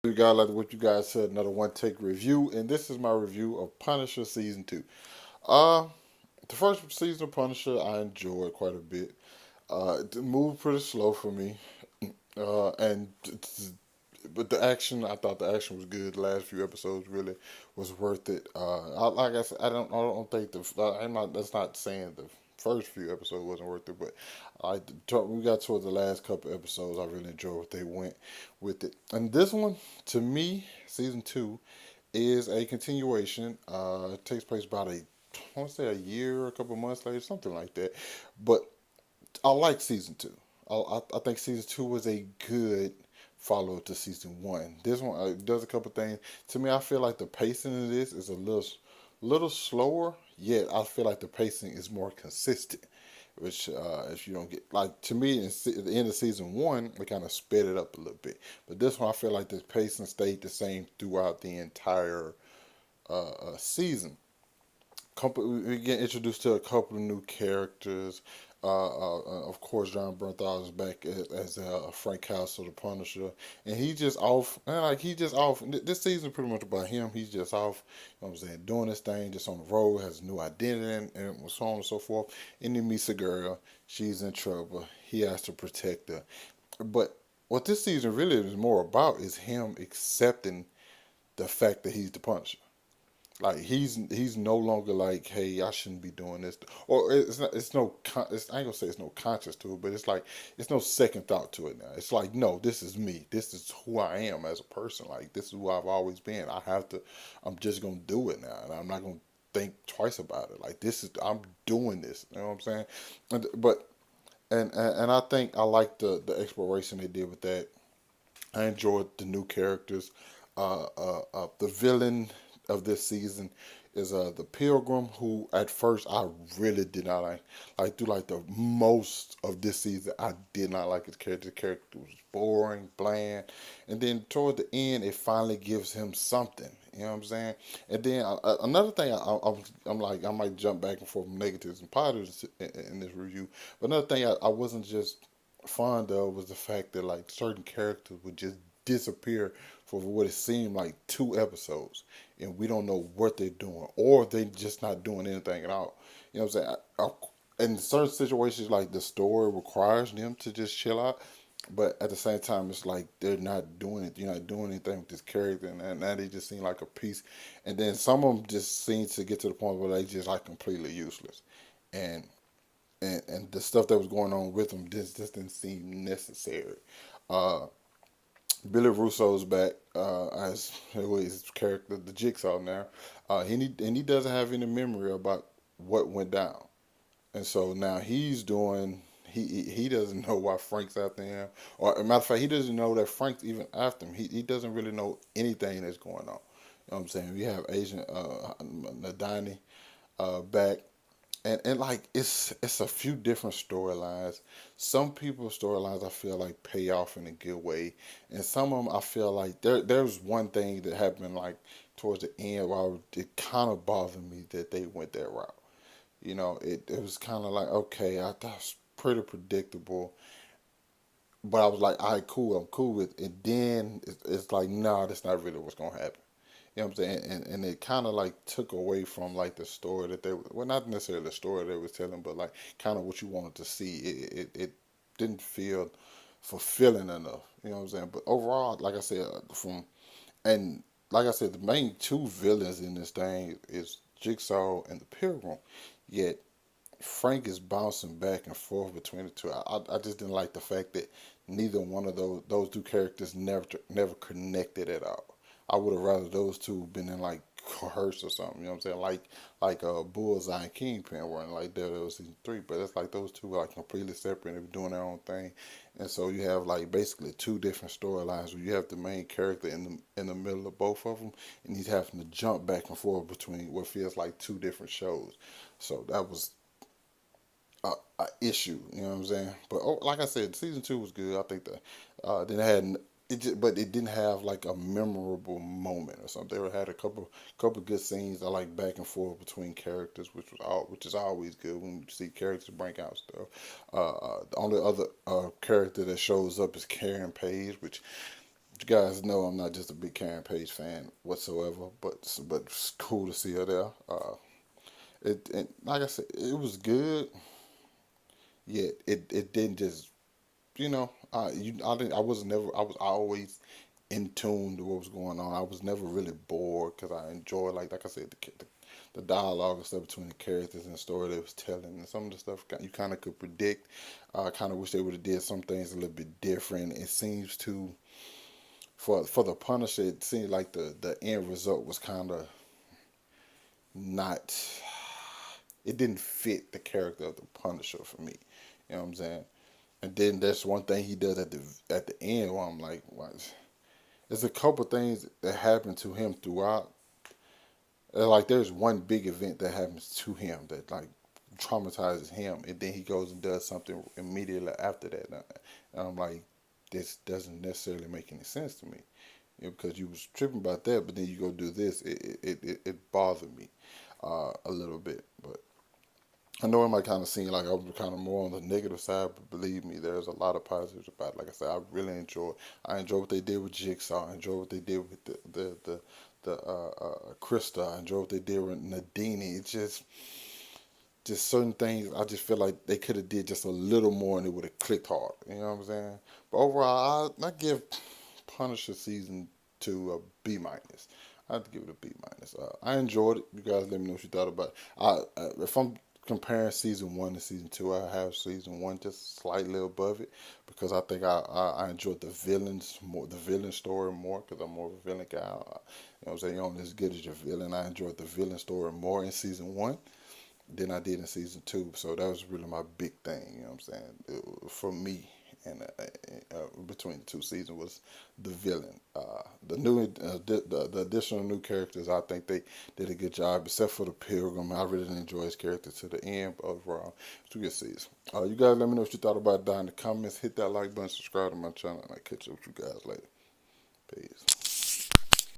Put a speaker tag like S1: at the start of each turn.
S1: You guys like what you guys said, another one take review, and this is my review of Punisher season two. Uh the first season of Punisher I enjoyed quite a bit. It moved pretty slow for me. And but the action, I thought the action was good. The last few episodes really was worth it. Like I said, I don't think I'm not. That's not saying the first few episodes wasn't worth it, but we got towards the last couple episodes. I really enjoyed what they went with it. And this one, to me, season two is a continuation. It takes place about I want to say a year, a couple months later, something like that. But I like season two. I think season two was a good follow up to season one. This one does a couple things. To me, I feel like the pacing of this is a little slower. Yet I feel like the pacing is more consistent. Which, if you don't get like to me, at the end of season one, we kind of sped it up a little bit. But this one, I feel like the pacing stayed the same throughout the entire season. We get introduced to a couple of new characters. Of course, John Bernthal is back as Frank Castle, the Punisher, and he just off. And like he just off. This season pretty much about him. He's just off. You know what I'm saying, doing this thing, just on the road, has a new identity, and so on and so forth. And he meets a girl. She's in trouble. He has to protect her. But what this season really is more about is him accepting the fact that he's the Punisher. Like he's no longer like, hey, I shouldn't be doing this, or it's not. It's no. I ain't gonna say it's no conscious to it, but it's like it's no second thought to it now. It's like, no, this is me. This is who I am as a person. Like this is who I've always been. I have to. I'm just gonna do it now, and I'm not gonna think twice about it. Like this is. I'm doing this. You know what I'm saying? And I think I like the exploration they did with that. I enjoyed the new characters. The villain of this season is the Pilgrim, who at first I really did not like. Like through like the most of this season, I did not like his character. The character was boring, bland, and then toward the end, it finally gives him something. You know what I'm saying? And then another thing, I'm like I might jump back and forth from negatives and positives in this review, but another thing I wasn't just fond of was the fact that like certain characters would just disappear for what it seemed like 2 episodes, and we don't know what they're doing, or they just not doing anything at all. You know what I'm saying? In certain situations, like the story requires them to just chill out, but at the same time, it's like they're not doing it. You're not doing anything with this character, and now they just seem like a piece. And then some of them just seem to get to the point where they just like completely useless, and and the stuff that was going on with them just didn't seem necessary. Uh, Billy Russo's back as his character, the Jigsaw now. And he doesn't have any memory about what went down, and so now he's doing. He doesn't know why Frank's after him, or as a matter of fact, he doesn't know that Frank's even after him. He doesn't really know anything that's going on. You know what I'm saying? We have Agent Nadani back, and like it's a few different storylines. Some people's storylines I feel like pay off in a good way, and some of them I feel like there's one thing that happened like towards the end where it kind of bothered me that they went that route. You know, it was kind of like, okay, I thought it was pretty predictable, but I was like, all right, cool, I'm cool with it. And then it's like, nah, that's not really what's gonna happen. You know what I'm saying? And it kind of like took away from like the story that well, not necessarily the story they was telling, but like kind of what you wanted to see. It didn't feel fulfilling enough. You know what I'm saying? But overall, like I said, and like I said, the main two villains in this thing is Jigsaw and the Pilgrim. Yet Frank is bouncing back and forth between the two. I just didn't like the fact that neither one of those two characters never connected at all. I would have rather those two been in like coerce or something. You know what I'm saying? Like Bullseye and Kingpin were in like Daredevil was season three, but it's like those two are like completely separate and doing their own thing. And so you have like basically two different storylines where you have the main character in the middle of both of them, and he's having to jump back and forth between what feels like two different shows. So that was a issue. You know what I'm saying? But like I said, season two was good. I think that then it had but it didn't have like a memorable moment or something. They had a couple good scenes. I like back and forth between characters, which is always good when you see characters bring out stuff. The only other character that shows up is Karen Page, which You guys know I'm not just a big Karen Page fan whatsoever, but it's cool to see her there. It like I said, it was good. Yet it didn't just I was never I was always in tune to what was going on. I was never really bored because I enjoyed like I said the dialogue and stuff between the characters and the story they was telling, and some of the stuff you kind of could predict. I kind of wish they would have did some things a little bit different. It seems to for the Punisher, it seemed like the end result was kind of not. It didn't fit the character of the Punisher for me. You know what I'm saying? And then there's one thing he does at the end where I'm like, what? There's a couple things that happen to him throughout. Like there's one big event that happens to him that like traumatizes him, and then he goes and does something immediately after that. And I'm like, this doesn't necessarily make any sense to me, because you was tripping about that, but then you go do this. It bothered me a little bit, but I know it might kind of seem like I'm kind of more on the negative side, but believe me, there's a lot of positives about it. Like I said, I really enjoy. I enjoy what they did with Jigsaw. I enjoy what they did with the Krista. I enjoy what they did with Nadini. It's just certain things. I just feel like they could have did just a little more, and it would have clicked hard. You know what I'm saying? But overall, I give Punisher season 2 a B minus. I have to give it a B minus. I enjoyed it. You guys let me know what you thought about it. If I'm comparing season 1 to season 2, I have season 1 just slightly above it because I think I enjoyed the villains more, the villain story more, because I'm more of a villain guy. You know what I'm saying? You're only as good as your villain. I enjoyed the villain story more in season 1 than I did in season 2. So that was really my big thing. You know what I'm saying? For me, and between the two seasons was the villain. The additional new characters, I think they did a good job, except for the Pilgrim. I really didn't enjoy his character to the end, but overall, it's a good season. You guys let me know what you thought about that in the comments. Hit that like button, subscribe to my channel, and I'll catch up with you guys later. Peace.